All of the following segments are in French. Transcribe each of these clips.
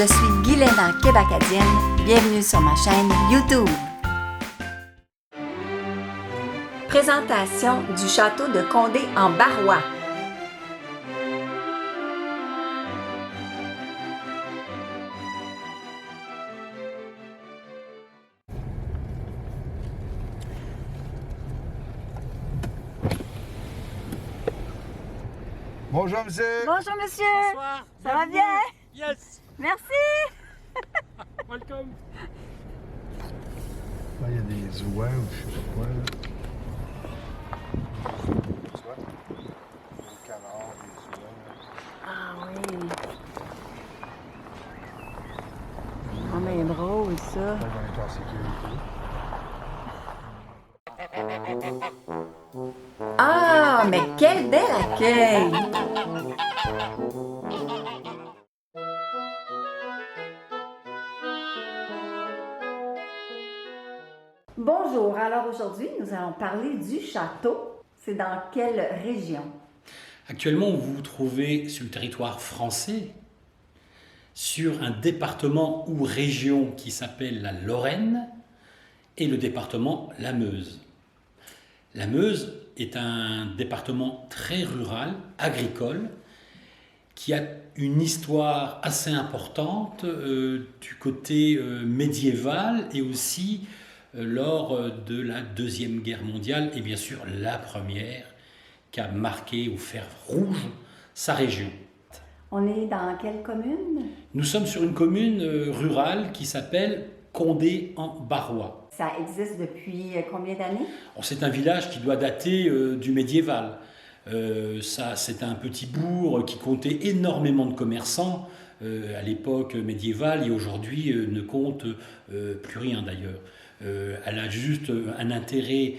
je suis Guylaine Québacadienne. Bienvenue sur ma chaîne YouTube. Présentation du château de Condé en Barrois. Bonjour monsieur. Bonjour monsieur. Bonsoir. Ça va Bienvenue. bien? Yes. Merci. Welcome. Là, il y a des oies ou je sais pas quoi. Là. Tu vois? Des canards, des oies. Ah oui. Ah mais drôle ça. Là, on est en sécurité. Ah mais quel bel accueil. Bonjour, alors aujourd'hui nous allons parler du château. C'est dans quelle région? Actuellement, vous vous trouvez sur le territoire français, sur un département ou région qui s'appelle la Lorraine et le département la Meuse. La Meuse est un département très rural, agricole, qui a une histoire assez importante du côté médiéval et aussi lors de la Deuxième Guerre mondiale et bien sûr la première qui a marqué au fer rouge sa région. On est dans quelle commune? Nous sommes sur une commune rurale qui s'appelle Condé en Barrois. Ça existe depuis combien d'années? C'est un village qui doit dater du médiéval. C'est un petit bourg qui comptait énormément de commerçants à l'époque médiévale et aujourd'hui ne compte plus rien d'ailleurs. Elle a juste un intérêt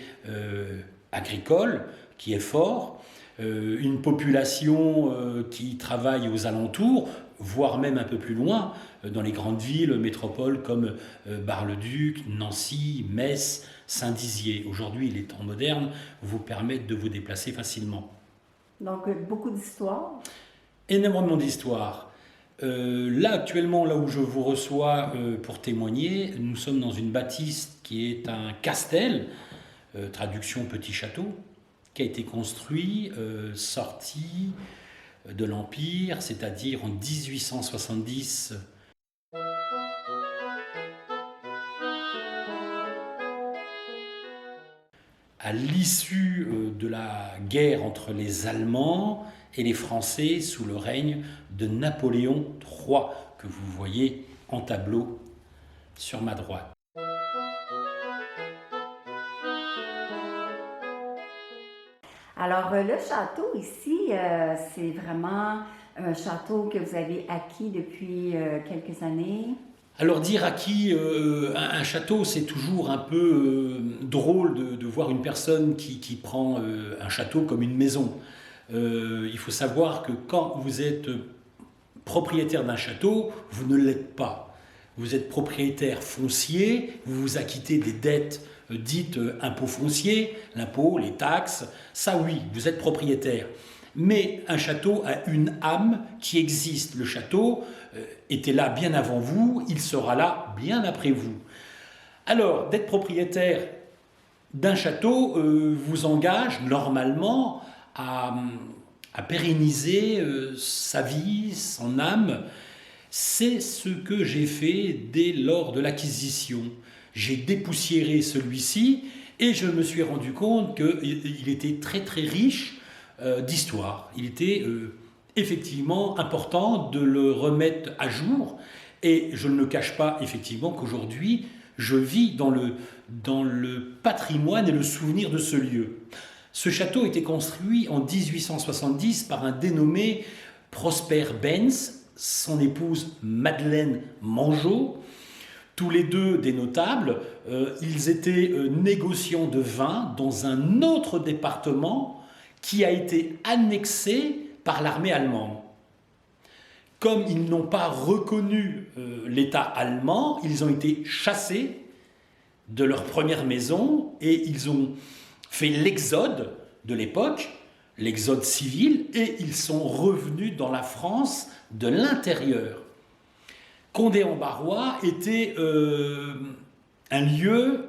agricole qui est fort, une population qui travaille aux alentours, voire même un peu plus loin, dans les grandes villes, métropoles comme Bar-le-Duc, Nancy, Metz, Saint-Dizier. Aujourd'hui, les temps modernes vous permettent de vous déplacer facilement. Donc beaucoup d'histoires. Énormément d'histoires. Là, actuellement, là où je vous reçois pour témoigner, nous sommes dans une bâtisse qui est un castel, traduction petit château, qui a été construit, sorti de l'Empire, c'est-à-dire en 1870. À l'issue de la guerre entre les Allemands et les Français sous le règne de Napoléon III, que vous voyez en tableau sur ma droite. Alors, le château ici, c'est vraiment un château que vous avez acquis depuis quelques années. Alors dire acquis un château, c'est toujours un peu drôle de voir une personne qui prend un château comme une maison. Il faut savoir que quand vous êtes propriétaire d'un château, vous ne l'êtes pas. Vous êtes propriétaire foncier, vous vous acquittez des dettes dites impôts fonciers, l'impôt, les taxes, ça oui, vous êtes propriétaire. Mais un château a une âme qui existe. Le château était là bien avant vous, il sera là bien après vous. Alors, d'être propriétaire d'un château vous engage normalement à pérenniser sa vie, son âme. C'est ce que j'ai fait dès lors de l'acquisition. J'ai dépoussiéré celui-ci et je me suis rendu compte qu'il était très très riche d'histoire. Il était effectivement important de le remettre à jour et je ne le cache pas effectivement qu'aujourd'hui je vis dans le patrimoine et le souvenir de ce lieu. Ce château a été construit en 1870 par un dénommé Prosper Benz, son épouse Madeleine Mangeot, tous les deux des notables. Ils étaient négociants de vin dans un autre département qui a été annexé par l'armée allemande. Comme ils n'ont pas reconnu l'État allemand, ils ont été chassés de leur première maison et ils ont fait l'exode de l'époque, l'exode civil, et ils sont revenus dans la France de l'intérieur. Condé-en-Barrois était un lieu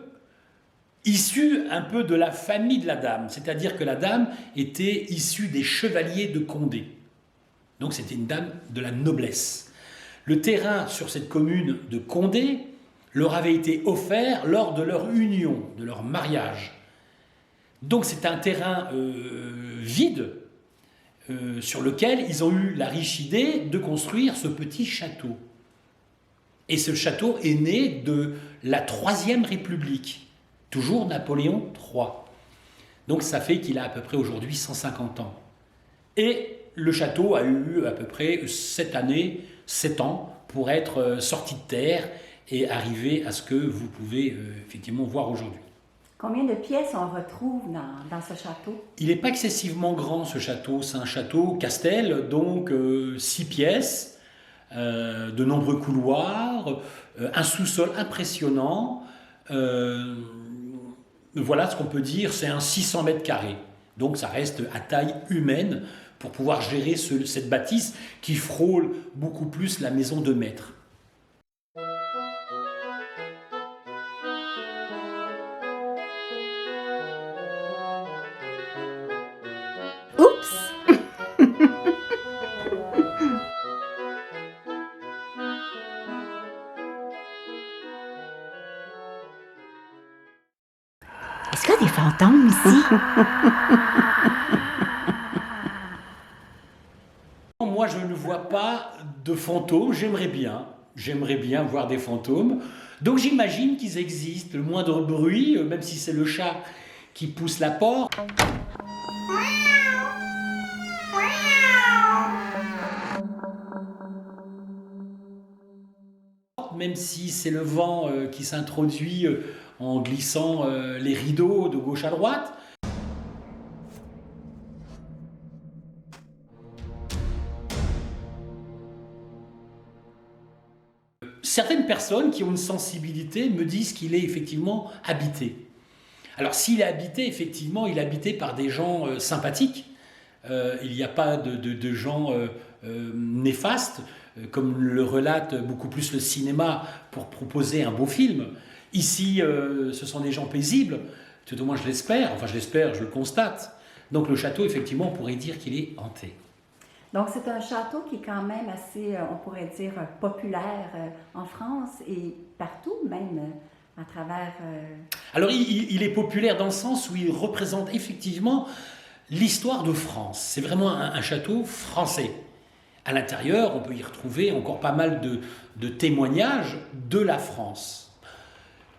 issu un peu de la famille de la dame, c'est-à-dire que la dame était issue des chevaliers de Condé. Donc c'était une dame de la noblesse. Le terrain sur cette commune de Condé leur avait été offert lors de leur union, de leur mariage. Donc c'est un terrain vide sur lequel ils ont eu la riche idée de construire ce petit château. Et ce château est né de la Troisième République, toujours Napoléon III. Donc ça fait qu'il a à peu près aujourd'hui 150 ans. Et le château a eu à peu près 7 ans pour être sorti de terre et arriver à ce que vous pouvez effectivement voir aujourd'hui. Combien de pièces on retrouve dans ce château? Il n'est pas excessivement grand ce château, c'est un château Castel, donc 6 pièces, de nombreux couloirs, un sous-sol impressionnant. Voilà ce qu'on peut dire, c'est un 600 mètres carrés. Donc ça reste à taille humaine pour pouvoir gérer cette bâtisse qui frôle beaucoup plus la maison de maître. Oups! Est-ce qu'il y a des fantômes ici? Moi, je ne vois pas de fantômes, j'aimerais bien voir des fantômes. Donc j'imagine qu'ils existent, le moindre bruit, même si c'est le chat qui pousse la porte. Même si c'est le vent qui s'introduit en glissant les rideaux de gauche à droite. Certaines personnes qui ont une sensibilité me disent qu'il est effectivement habité. Alors s'il est habité, effectivement, il est habité par des gens sympathiques. Il n'y a pas de gens néfastes, comme le relate beaucoup plus le cinéma pour proposer un beau film. Ici, ce sont des gens paisibles, tout au moins je l'espère, je le constate. Donc le château, effectivement, on pourrait dire qu'il est hanté. Donc, c'est un château qui est quand même assez, on pourrait dire, populaire en France et partout, même à travers... Alors, il est populaire dans le sens où il représente effectivement l'histoire de France. C'est vraiment un château français. À l'intérieur, on peut y retrouver encore pas mal de témoignages de la France.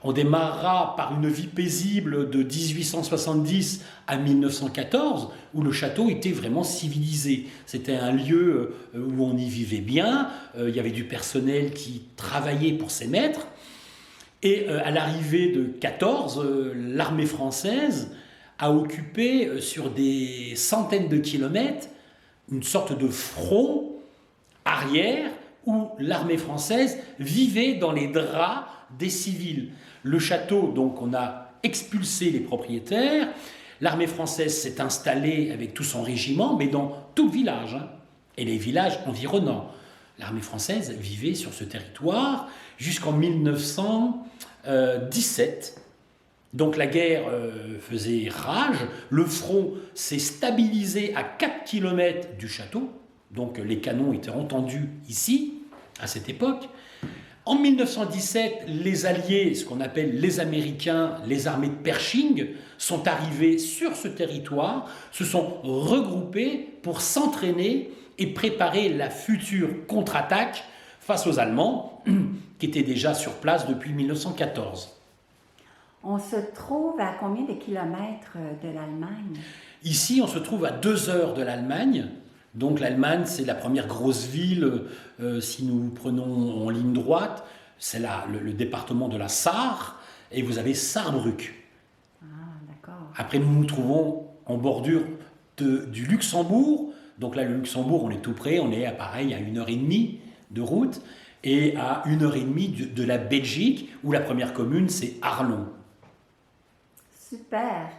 On démarrera par une vie paisible de 1870 à 1914, où le château était vraiment civilisé. C'était un lieu où on y vivait bien, il y avait du personnel qui travaillait pour ses maîtres. Et à l'arrivée de 14, l'armée française a occupé sur des centaines de kilomètres une sorte de front arrière où l'armée française vivait dans les draps des civils. Le château, donc, on a expulsé les propriétaires. L'armée française s'est installée avec tout son régiment, mais dans tout le village, et les villages environnants. L'armée française vivait sur ce territoire jusqu'en 1917. Donc la guerre faisait rage. Le front s'est stabilisé à 4 km du château. Donc les canons étaient entendus ici, à cette époque. En 1917, les Alliés, ce qu'on appelle les Américains, les armées de Pershing, sont arrivés sur ce territoire, se sont regroupés pour s'entraîner et préparer la future contre-attaque face aux Allemands, qui étaient déjà sur place depuis 1914. On se trouve à combien de kilomètres de l'Allemagne? Ici, on se trouve à 2 heures de l'Allemagne. Donc l'Allemagne, c'est la première grosse ville, si nous prenons en ligne droite, c'est le département de la Sarre, et vous avez Saarbrück. Ah, d'accord. Après, nous nous trouvons en bordure du Luxembourg. Donc là, le Luxembourg, on est tout près, on est pareil à 1h30 de route, et à 1h30 de la Belgique, où la première commune, c'est Arlon. Super.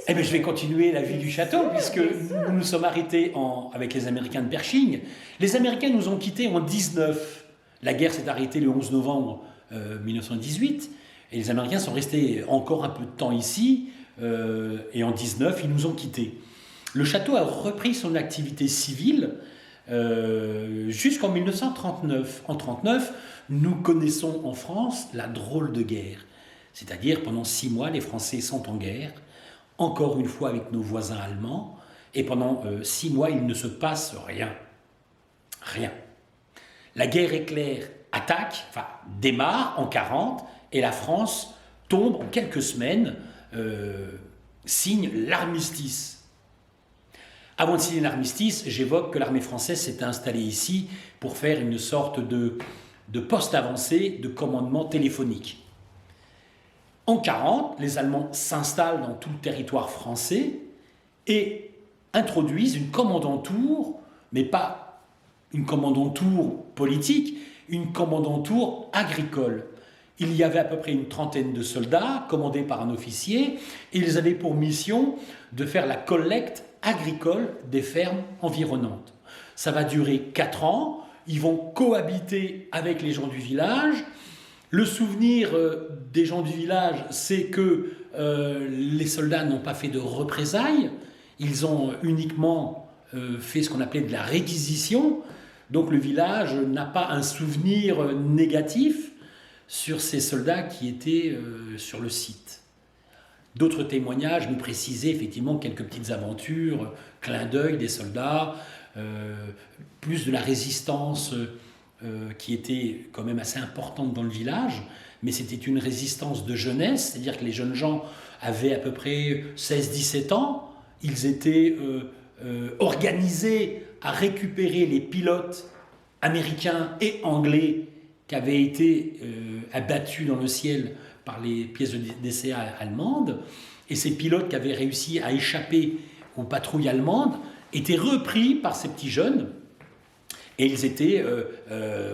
Eh bien, je vais continuer la vie du château, puisque nous nous sommes arrêtés avec les Américains de Pershing. Les Américains nous ont quittés en 19. La guerre s'est arrêtée le 11 novembre 1918, et les Américains sont restés encore un peu de temps ici, et en 19, ils nous ont quittés. Le château a repris son activité civile jusqu'en 1939. En 1939, nous connaissons en France la drôle de guerre. C'est-à-dire, pendant 6 mois, les Français sont en guerre, encore une fois avec nos voisins allemands, et pendant 6 mois, il ne se passe rien. Rien. La guerre éclair démarre en 40, et la France tombe en quelques semaines, signe l'armistice. Avant de signer l'armistice, j'évoque que l'armée française s'était installée ici pour faire une sorte de poste avancé de commandement téléphonique. En 1940, les Allemands s'installent dans tout le territoire français et introduisent une commandanture, mais pas une commandanture politique, une commandanture agricole. Il y avait à peu près une trentaine de soldats commandés par un officier et ils avaient pour mission de faire la collecte agricole des fermes environnantes. Ça va durer 4 ans, ils vont cohabiter avec les gens du village. Le souvenir des gens du village, c'est que les soldats n'ont pas fait de représailles, ils ont uniquement fait ce qu'on appelait de la réquisition, donc le village n'a pas un souvenir négatif sur ces soldats qui étaient sur le site. D'autres témoignages nous précisaient effectivement quelques petites aventures, clins d'œil des soldats, plus de la résistance qui était quand même assez importante dans le village, mais c'était une résistance de jeunesse, c'est-à-dire que les jeunes gens avaient à peu près 16-17 ans, ils étaient organisés à récupérer les pilotes américains et anglais qui avaient été abattus dans le ciel par les pièces d'essai allemandes, et ces pilotes qui avaient réussi à échapper aux patrouilles allemandes étaient repris par ces petits jeunes, et ils étaient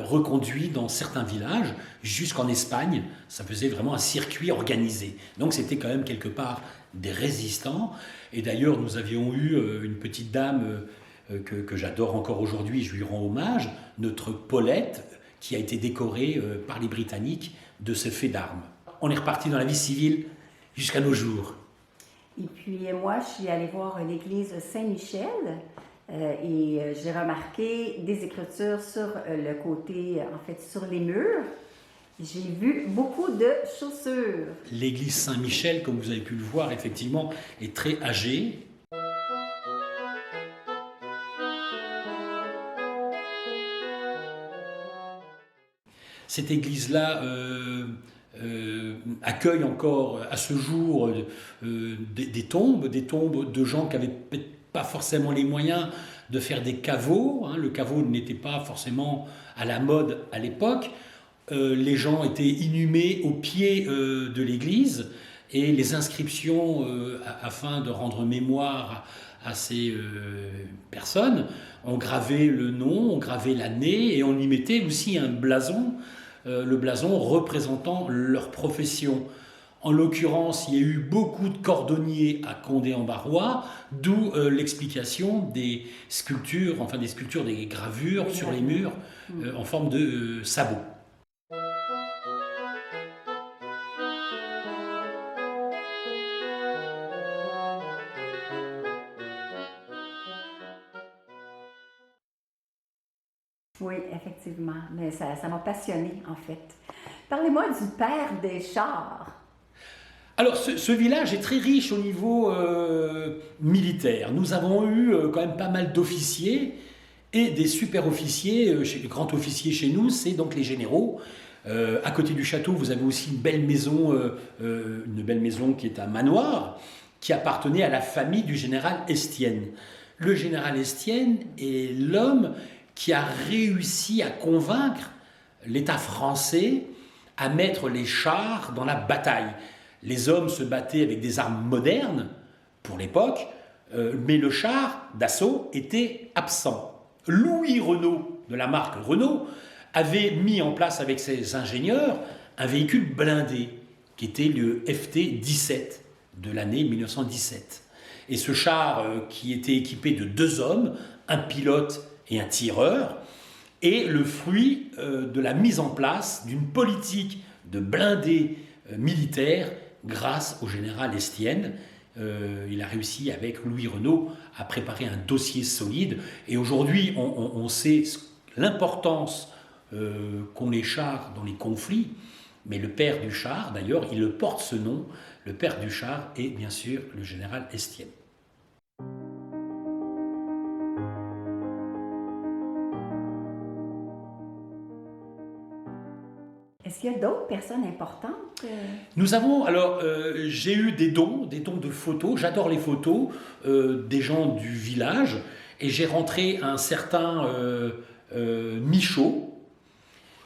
reconduits dans certains villages jusqu'en Espagne. Ça faisait vraiment un circuit organisé. Donc c'était quand même quelque part des résistants. Et d'ailleurs, nous avions eu une petite dame que j'adore encore aujourd'hui, je lui rends hommage, notre Paulette, qui a été décorée par les Britanniques de ce fait d'armes. On est reparti dans la vie civile jusqu'à nos jours. Et puis moi, je suis allée voir l'église Saint-Michel. Et j'ai remarqué des écritures sur le côté, en fait, sur les murs. J'ai vu beaucoup de chaussures. L'église Saint-Michel, comme vous avez pu le voir, effectivement, est très âgée. Cette église-là accueille encore à ce jour des tombes de gens qui avaient pas forcément les moyens de faire des caveaux. Le caveau n'était pas forcément à la mode à l'époque. Les gens étaient inhumés au pied de l'église et les inscriptions, afin de rendre mémoire à ces personnes, on gravait le nom, on gravait l'année et on y mettait aussi un blason, le blason représentant leur profession. En l'occurrence, il y a eu beaucoup de cordonniers à Condé-en-Barrois, d'où l'explication des sculptures, des gravures sur les murs en forme de sabots. Oui, effectivement, mais ça m'a passionnée en fait. Parlez-moi du père des chars. Alors, ce village est très riche au niveau militaire. Nous avons eu quand même pas mal d'officiers et des super-officiers. Les grands officiers chez nous, c'est donc les généraux. À côté du château, vous avez aussi une belle maison qui est un manoir, qui appartenait à la famille du général Estienne. Le général Estienne est l'homme qui a réussi à convaincre l'État français à mettre les chars dans la bataille. Les hommes se battaient avec des armes modernes, pour l'époque, mais le char d'assaut était absent. Louis Renault, de la marque Renault, avait mis en place avec ses ingénieurs un véhicule blindé, qui était le FT-17 de l'année 1917. Et ce char, qui était équipé de 2 hommes, un pilote et un tireur, est le fruit de la mise en place d'une politique de blindés militaires grâce au général Estienne. Il a réussi avec Louis Renault à préparer un dossier solide. Et aujourd'hui, on sait l'importance qu'ont les chars dans les conflits. Mais le père du char, d'ailleurs, il le porte ce nom. Le père du char est bien sûr le général Estienne. Est-ce qu'il y a d'autres personnes importantes? Nous avons, alors, j'ai eu des dons de photos. J'adore les photos des gens du village. Et j'ai rentré un certain Michaud.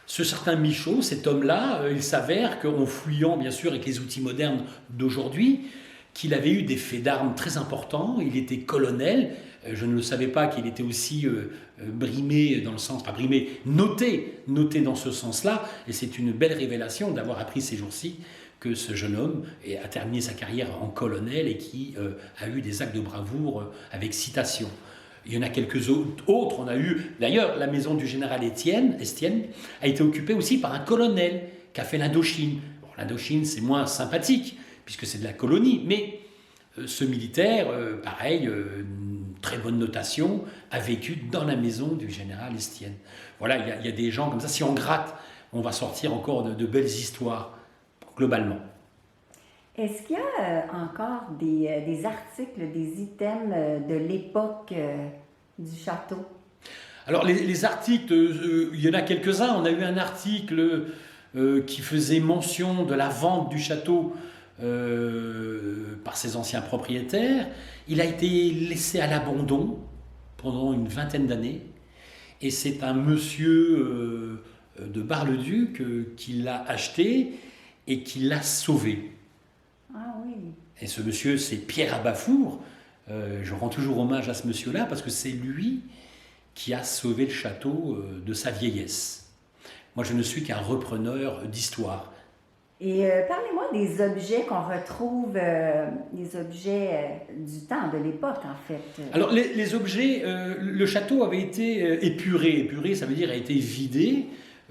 Ce certain Michaud, cet homme-là, il s'avère qu'en fouillant, bien sûr, avec les outils modernes d'aujourd'hui, qu'il avait eu des faits d'armes très importants. Il était colonel. Je ne le savais pas qu'il était aussi brimé dans le sens, pas brimé, noté dans ce sens-là. Et c'est une belle révélation d'avoir appris ces jours-ci que ce jeune homme a terminé sa carrière en colonel et qui a eu des actes de bravoure avec citation. Il y en a quelques autres. On a eu, d'ailleurs, la maison du général Estienne a été occupée aussi par un colonel qui a fait l'Indochine. Bon, l'Indochine, c'est moins sympathique puisque c'est de la colonie, mais ce militaire, pareil, très bonne notation, a vécu dans la maison du général Estienne. Voilà, il y a des gens comme ça. Si on gratte, on va sortir encore de belles histoires, globalement. Est-ce qu'il y a encore des articles, des items de l'époque du château? Alors, les articles, il y en a quelques-uns. On a eu un article qui faisait mention de la vente du château par ses anciens propriétaires. Il a été laissé à l'abandon pendant une vingtaine d'années. Et c'est un monsieur de Bar-le-Duc qui l'a acheté et qui l'a sauvé. Ah oui. Et ce monsieur, c'est Pierre Abafour. Je rends toujours hommage à ce monsieur-là parce que c'est lui qui a sauvé le château de sa vieillesse. Moi, je ne suis qu'un repreneur d'histoire. Et parlez-moi des objets qu'on retrouve, des objets du temps, de l'époque, en fait. Alors, les objets, le château avait été épuré. Épuré, ça veut dire a été vidé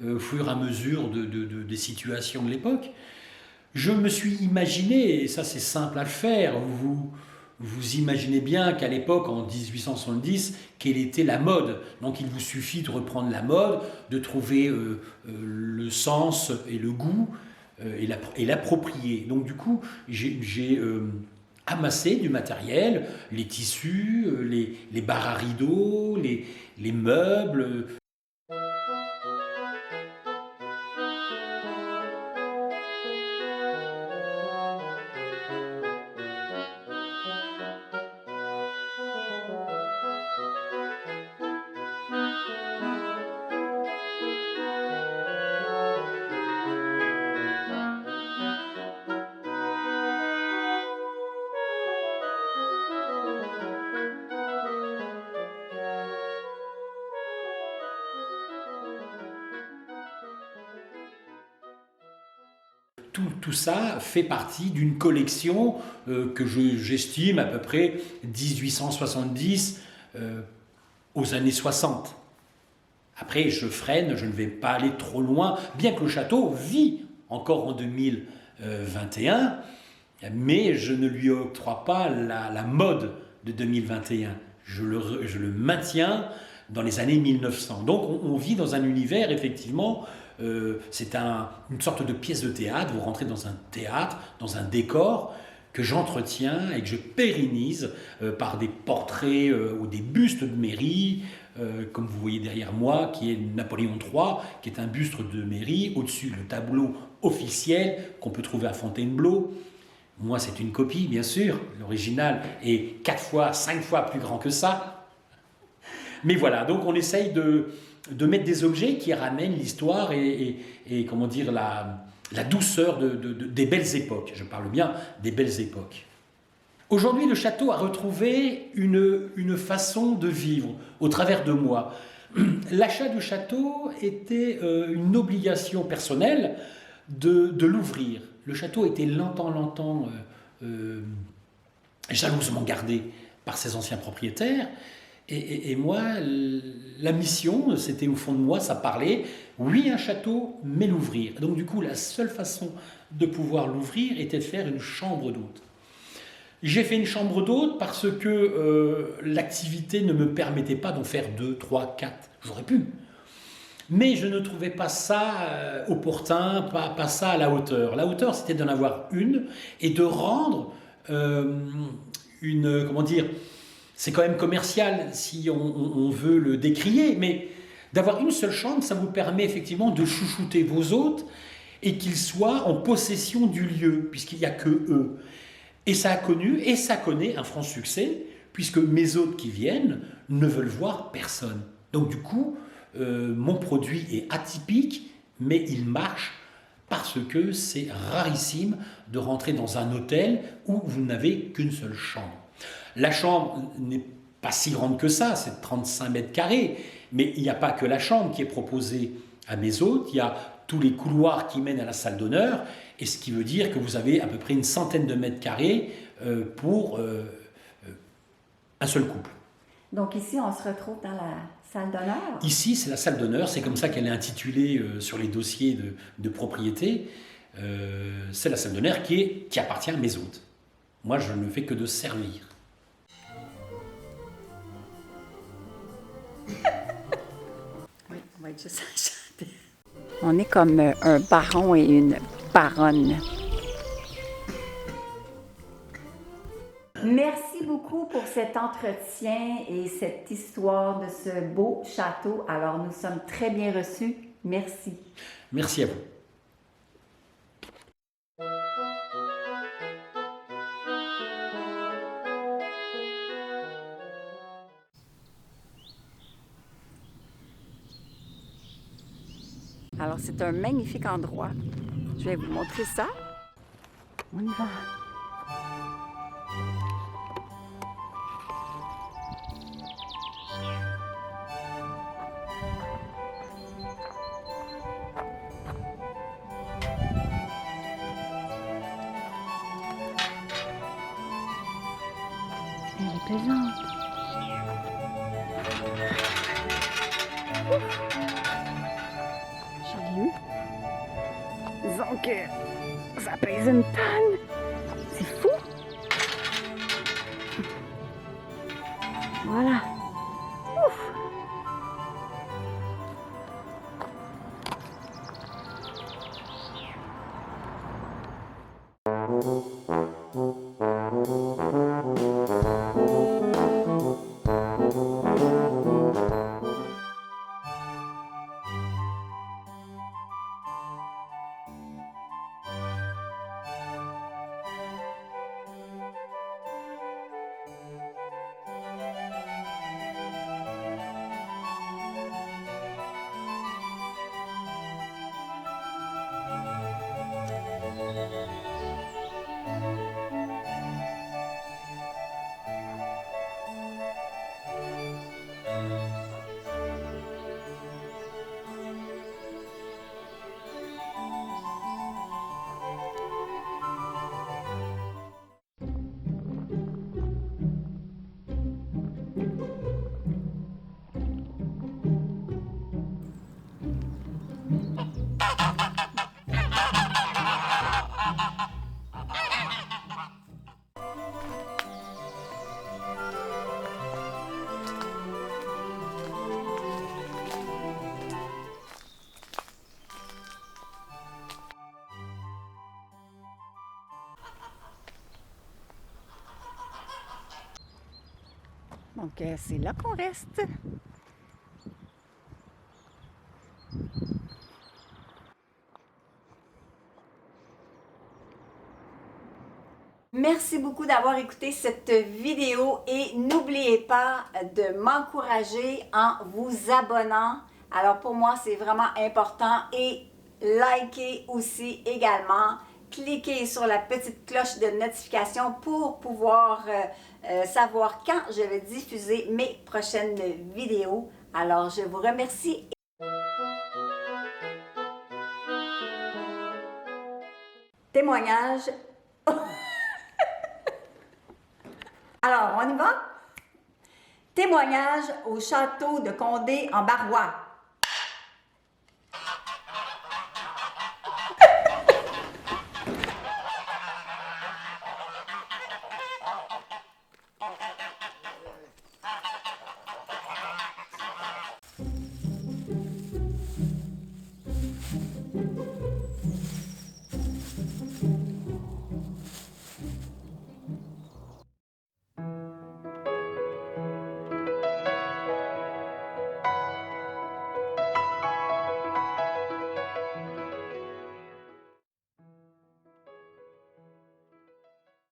au fur et à mesure des situations de l'époque. Je me suis imaginé, et ça c'est simple à le faire, vous imaginez bien qu'à l'époque, en 1870, quelle était la mode. Donc il vous suffit de reprendre la mode, de trouver le sens et le goût et l'approprier. Donc du coup, j'ai amassé du matériel, les tissus, les barres à rideaux, les meubles. Tout ça fait partie d'une collection que j'estime à peu près 1870 aux années 60. Après, je freine, je ne vais pas aller trop loin, bien que le château vit encore en 2021, mais je ne lui octroie pas la mode de 2021. Je le maintiens dans les années 1900. Donc on vit dans un univers, effectivement, c'est une sorte de pièce de théâtre. Vous rentrez dans un théâtre, dans un décor que j'entretiens et que je pérennise par des portraits ou des bustes de mairie, comme vous voyez derrière moi, qui est Napoléon III, qui est un buste de mairie, au-dessus le tableau officiel qu'on peut trouver à Fontainebleau. Moi, c'est une copie, bien sûr, l'original est 4 fois, 5 fois plus grand que ça. Mais voilà, donc on essaye de mettre des objets qui ramènent l'histoire et comment dire, la douceur des belles époques. Je parle bien des belles époques. Aujourd'hui, le château a retrouvé une façon de vivre au travers de moi. L'achat du château était une obligation personnelle de l'ouvrir. Le château était longtemps jalousement gardé par ses anciens propriétaires. Et moi, la mission, c'était au fond de moi, ça parlait, oui, un château, mais l'ouvrir. Donc du coup, la seule façon de pouvoir l'ouvrir était de faire une chambre d'hôte. J'ai fait une chambre d'hôte parce que l'activité ne me permettait pas d'en faire 2, 3, 4. J'aurais pu. Mais je ne trouvais pas ça opportun, pas ça à la hauteur. La hauteur, c'était d'en avoir une et de rendre comment dire, c'est quand même commercial si on veut le décrier, mais d'avoir une seule chambre, ça vous permet effectivement de chouchouter vos hôtes et qu'ils soient en possession du lieu, puisqu'il n'y a que eux. Et ça a connu, et ça connaît un franc succès, puisque mes hôtes qui viennent ne veulent voir personne. Donc du coup, mon produit est atypique, mais il marche parce que c'est rarissime de rentrer dans un hôtel où vous n'avez qu'une seule chambre. La chambre n'est pas si grande que ça, c'est 35 mètres carrés, mais il n'y a pas que la chambre qui est proposée à mes hôtes, il y a tous les couloirs qui mènent à la salle d'honneur, et ce qui veut dire que vous avez à peu près une centaine de mètres carrés pour un seul couple. Donc ici, on se retrouve dans la salle d'honneur. Ici, c'est la salle d'honneur, c'est comme ça qu'elle est intitulée sur les dossiers de propriété. C'est la salle d'honneur qui appartient à mes hôtes. Moi, je ne fais que de servir. Oui, on va être juste à chanter. On est comme un baron et une baronne. Merci beaucoup pour cet entretien et cette histoire de ce beau château. Alors, nous sommes très bien reçus. Merci. Merci à vous. Alors, c'est un magnifique endroit. Je vais vous montrer ça. On y va. Elle est pesante. Je l'ai eu. Disons que ça pèse une tonne. C'est fou. Voilà. Ouf. Donc, c'est là qu'on reste. Merci beaucoup d'avoir écouté cette vidéo et n'oubliez pas de m'encourager en vous abonnant. Alors pour moi, c'est vraiment important et likez aussi également. Cliquez sur la petite cloche de notification pour pouvoir savoir quand je vais diffuser mes prochaines vidéos. Alors, je vous remercie. Témoignage. Alors, on y va? Témoignage au château de Condé en Barrois.